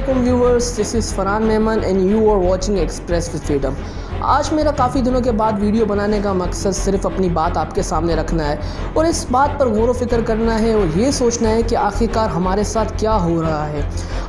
Assalamualaikum viewers, this is Farhan Mehman and you are watching Express with Freedom. آج میرا کافی دنوں کے بعد ویڈیو بنانے کا مقصد صرف اپنی بات آپ کے سامنے رکھنا ہے اور اس بات پر غور و فکر کرنا ہے اور یہ سوچنا ہے کہ آخرکار ہمارے ساتھ کیا ہو رہا ہے.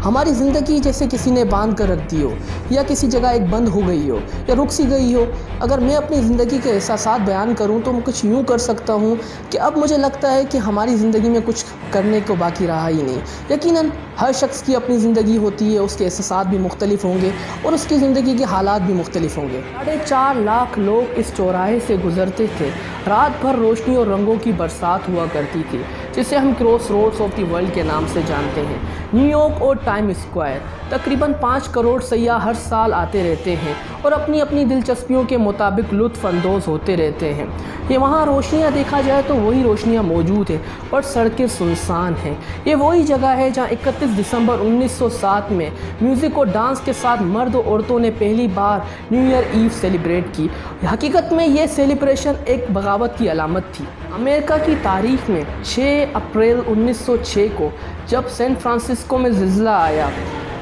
ہماری زندگی جیسے کسی نے باندھ کر رکھ دی ہو یا کسی جگہ ایک بند ہو گئی ہو یا رک سی گئی ہو. اگر میں اپنی زندگی کے احساسات بیان کروں تو میں کچھ یوں کر سکتا ہوں کہ اب مجھے لگتا ہے کہ ہماری زندگی میں کچھ کرنے کو باقی رہا ہی نہیں. یقیناً ہر شخص کی اپنی زندگی ہوتی ہے، اس کے احساسات بھی مختلف ہوں گے اور اس کی زندگی کے حالات بھی مختلف ہوں گے. 4.5 لاکھ لوگ اس چوراہے سے گزرتے تھے. رات بھر روشنی اور رنگوں کی برسات ہوا کرتی تھی جسے ہم cross roads of the world کے نام سے جانتے ہیں. نیو یارک اور ٹائم اسکوائر تقریباً 5 کروڑ سیاح ہر سال آتے رہتے ہیں اور اپنی اپنی دلچسپیوں کے مطابق لطف اندوز ہوتے رہتے ہیں. یہ وہاں روشنیاں دیکھا جائے تو وہی روشنیاں موجود ہیں اور سڑکیں سنسان ہیں. یہ وہی جگہ ہے جہاں 31 دسمبر 1907 میں میوزک اور ڈانس کے ساتھ مرد و عورتوں نے پہلی بار نیو ایئر ایو سیلیبریٹ کی. حقیقت میں یہ سیلیبریشن ایک بغاوت کی علامت تھی. امریکہ کی تاریخ میں 6 اپریل 1906 کو جب سین فرانسسکو میں زلزلہ آیا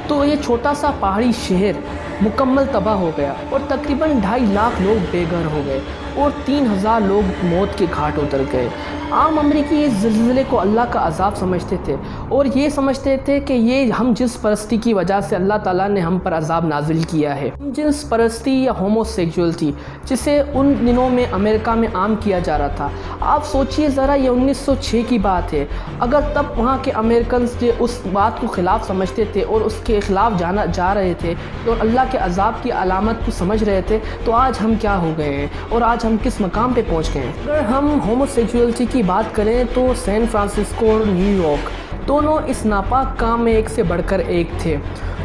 تو یہ چھوٹا سا پہاڑی شہر مکمل تباہ ہو گیا اور تقریباً 2.5 لاکھ لوگ بے گھر ہو گئے اور 3000 لوگ موت کے گھاٹ اتر گئے. عام امریکی اس زلزلے کو اللہ کا عذاب سمجھتے تھے اور یہ سمجھتے تھے کہ یہ ہم جنس پرستی کی وجہ سے اللہ تعالیٰ نے ہم پر عذاب نازل کیا ہے. جنس پرستی یا ہومو سیکسولیٹی جسے ان دنوں میں امریکہ میں عام کیا جا رہا تھا. آپ سوچئے ذرا، یہ 1906 کی بات ہے. اگر تب وہاں کے امریکنز جو اس بات کو خلاف سمجھتے تھے اور اس کے خلاف جا رہے تھے اور اللہ کے عذاب کی علامت کو سمجھ رہے تھے تو آج ہم کیا ہو گئے ہیں اور آج ہم کس مقام پہ پہنچ گئے ہیں. اگر ہم ہومو سیکسولیٹی کی بات کریں تو سین فرانسسکو اور نیو یارک دونوں اس ناپاک کام میں ایک سے بڑھ کر ایک تھے.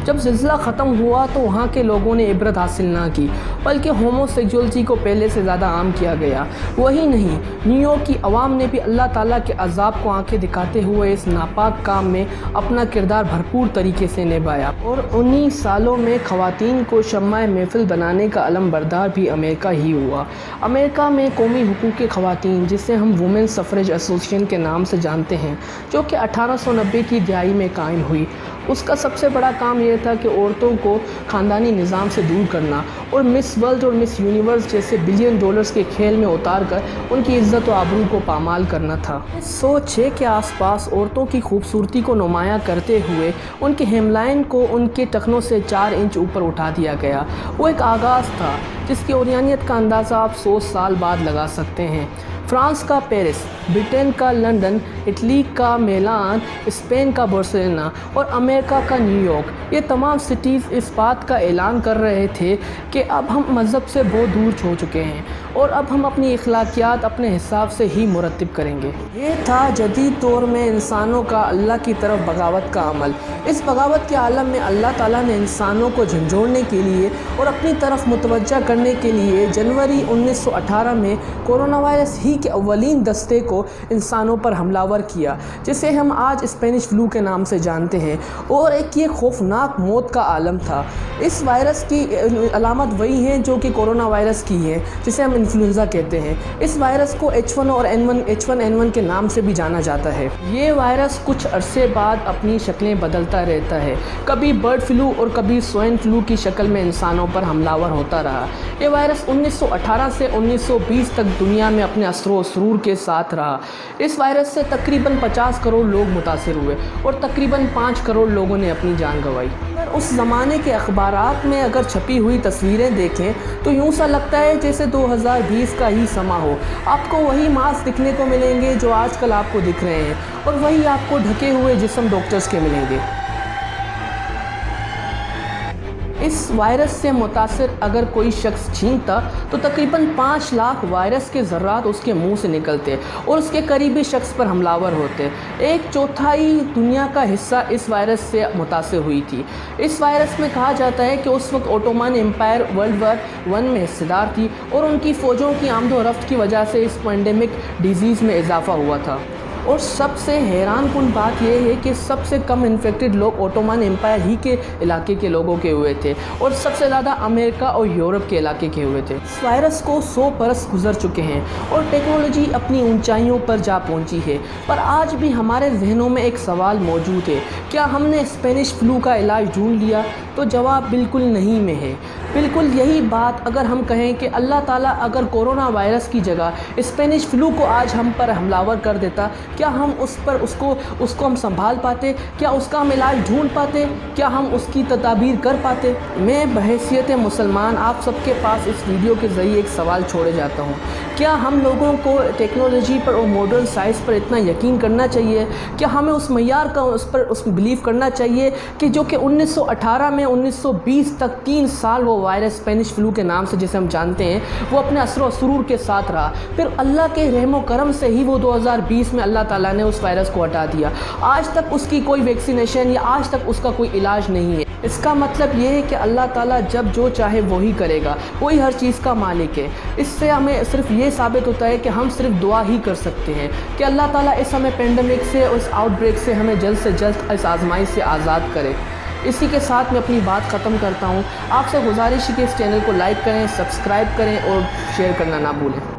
جب زلزلہ ختم ہوا تو وہاں کے لوگوں نے عبرت حاصل نہ کی بلکہ ہومو سیکسولیٹی کو پہلے سے زیادہ عام کیا گیا. وہی نہیں، نیو یارک کی عوام نے بھی اللہ تعالیٰ کے عذاب کو آنکھیں دکھاتے ہوئے اس ناپاک کام میں اپنا کردار بھرپور طریقے سے نبھایا اور انہی سالوں میں خواتین کو شمع محفل بنانے کا علم بردار بھی امریکہ ہی ہوا. امریکہ میں قومی حقوق خواتین جسے ہم وومن سفریج ایسوسیشن کے نام سے جانتے ہیں، جو کہ 1890 کی دہائی میں قائم ہوئی، اس کا سب سے بڑا کام یہ تھا کہ عورتوں کو خاندانی نظام سے دور کرنا اور مس ورلڈ اور مس یونیورس جیسے بلین ڈالرز کے کھیل میں اتار کر ان کی عزت و آبرو کو پامال کرنا تھا. 1906 کے آس پاس عورتوں کی خوبصورتی کو نمایاں کرتے ہوئے ان کے ہیم لائن کو ان کے ٹخنوں سے 4 انچ اوپر اٹھا دیا گیا. وہ ایک آغاز تھا جس کی عریانیت کا اندازہ آپ 100 سال بعد لگا سکتے ہیں. فرانس کا پیرس، برٹین کا لندن، اٹلی کا میلان، اسپین کا بارسلونا اور امریکہ کا نیو یارک، یہ تمام سٹیز اس بات کا اعلان کر رہے تھے کہ اب ہم مذہب سے بہت دور ہو چکے ہیں اور اب ہم اپنی اخلاقیات اپنے حساب سے ہی مرتب کریں گے. یہ تھا جدید دور میں انسانوں کا اللہ کی طرف بغاوت کا عمل. اس بغاوت کے عالم میں اللہ تعالیٰ نے انسانوں کو جھنجھوڑنے کے لیے اور اپنی طرف متوجہ کرنے کے لیے جنوری 1918 میں کورونا وائرس ہی کے اولین دستے کو انسانوں پر حملہ ور کیا جسے ہم آج اسپینش فلو کے نام سے جانتے ہیں، اور ایک یہ خوفناک موت کا عالم تھا. اس وائرس کی علامت وہی ہیں جو کہ کورونا وائرس کی ہے جسے ہم انفلوئنزا کہتے ہیں. اس وائرس کو H1 اور H1N1 کے نام سے بھی جانا جاتا ہے. یہ وائرس کچھ عرصے بعد اپنی شکلیں بدلتا رہتا ہے، کبھی برڈ فلو اور کبھی سوائن فلو کی شکل میں انسانوں پر حملہ ور ہوتا رہا. یہ وائرس 1918 سے 1920 تک دنیا میں اپنے اثر و سرور کے ساتھ رہا. اس وائرس سے تقریباً 50 کروڑ لوگ متاثر ہوئے اور تقریباً 5 کروڑ لوگوں نے اپنی جان گنوائی. اس زمانے کے اخبارات میں اگر چھپی ہوئی تصویریں دیکھیں تو یوں سا لگتا ہے جیسے 2020 کا ہی سما ہو. آپ کو وہی ماسک دکھنے کو ملیں گے جو آج کل آپ کو دکھ رہے ہیں اور وہی آپ کو ڈھکے ہوئے جسم ڈاکٹرز کے ملیں گے. اس وائرس سے متاثر اگر کوئی شخص چھینکتا تو تقریباً 5 لاکھ وائرس کے ذرات اس کے منہ سے نکلتے اور اس کے قریبی شخص پر حملہ ور ہوتے. 1/4 دنیا کا حصہ اس وائرس سے متاثر ہوئی تھی. اس وائرس میں کہا جاتا ہے کہ اس وقت اوٹومن امپائر ورلڈ وار 1 میں حصہ دار تھی اور ان کی فوجوں کی آمد و رفت کی وجہ سے اس پینڈیمک ڈیزیز میں اضافہ ہوا تھا. اور سب سے حیران کن بات یہ ہے کہ سب سے کم انفیکٹڈ لوگ اوٹومن امپائر ہی کے علاقے کے لوگوں کے ہوئے تھے اور سب سے زیادہ امریکہ اور یورپ کے علاقے کے ہوئے تھے۔ اس وائرس کو 100 برس گزر چکے ہیں اور ٹیکنالوجی اپنی اونچائیوں پر جا پہنچی ہے، پر آج بھی ہمارے ذہنوں میں ایک سوال موجود ہے، کیا ہم نے اسپینش فلو کا علاج ڈھونڈ لیا؟ تو جواب بالکل نہیں میں ہے۔ بالکل یہی بات اگر ہم کہیں کہ اللہ تعالیٰ اگر کورونا وائرس کی جگہ اسپینش فلو کو آج ہم پر حملہ کر دیتا، کیا ہم اس کو ہم سنبھال پاتے؟ کیا اس کا ہم علاج ڈھونڈ پاتے؟ کیا ہم اس کی تدابیر کر پاتے؟ میں بحیثیت مسلمان آپ سب کے پاس اس ویڈیو کے ذریعے ایک سوال چھوڑے جاتا ہوں، کیا ہم لوگوں کو ٹیکنالوجی پر اور ماڈرن سائنس پر اتنا یقین کرنا چاہیے؟ کیا ہمیں اس معیار کا اس بلیو کرنا چاہیے کہ جو کہ 1918 میں 1920 تک 3 سال وہ وائرس اسپینش فلو کے نام سے جسے ہم جانتے ہیں وہ اپنے اثر و سرور کے ساتھ رہا، پھر اللہ کے رحم و کرم سے ہی وہ 2020 میں اللہ تعالیٰ نے اس وائرس کو ہٹا دیا، آج تک اس کی کوئی ویکسینیشن یا آج تک اس کا کوئی علاج نہیں ہے۔ اس کا مطلب یہ ہے کہ اللہ تعالیٰ جب جو چاہے وہی کرے گا، وہی ہر چیز کا مالک ہے۔ اس سے ہمیں صرف یہ ثابت ہوتا ہے کہ ہم صرف دعا ہی کر سکتے ہیں کہ اللہ تعالیٰ اس ہمیں پینڈیمک سے اور اس آؤٹ بریک سے ہمیں جلد سے جلد اس آزمائش سے آزاد کرے۔ اسی کے ساتھ میں اپنی بات ختم کرتا ہوں۔ آپ سے گزارش ہے کہ اس چینل کو لائک کریں، سبسکرائب کریں اور شیئر کرنا نہ بھولیں۔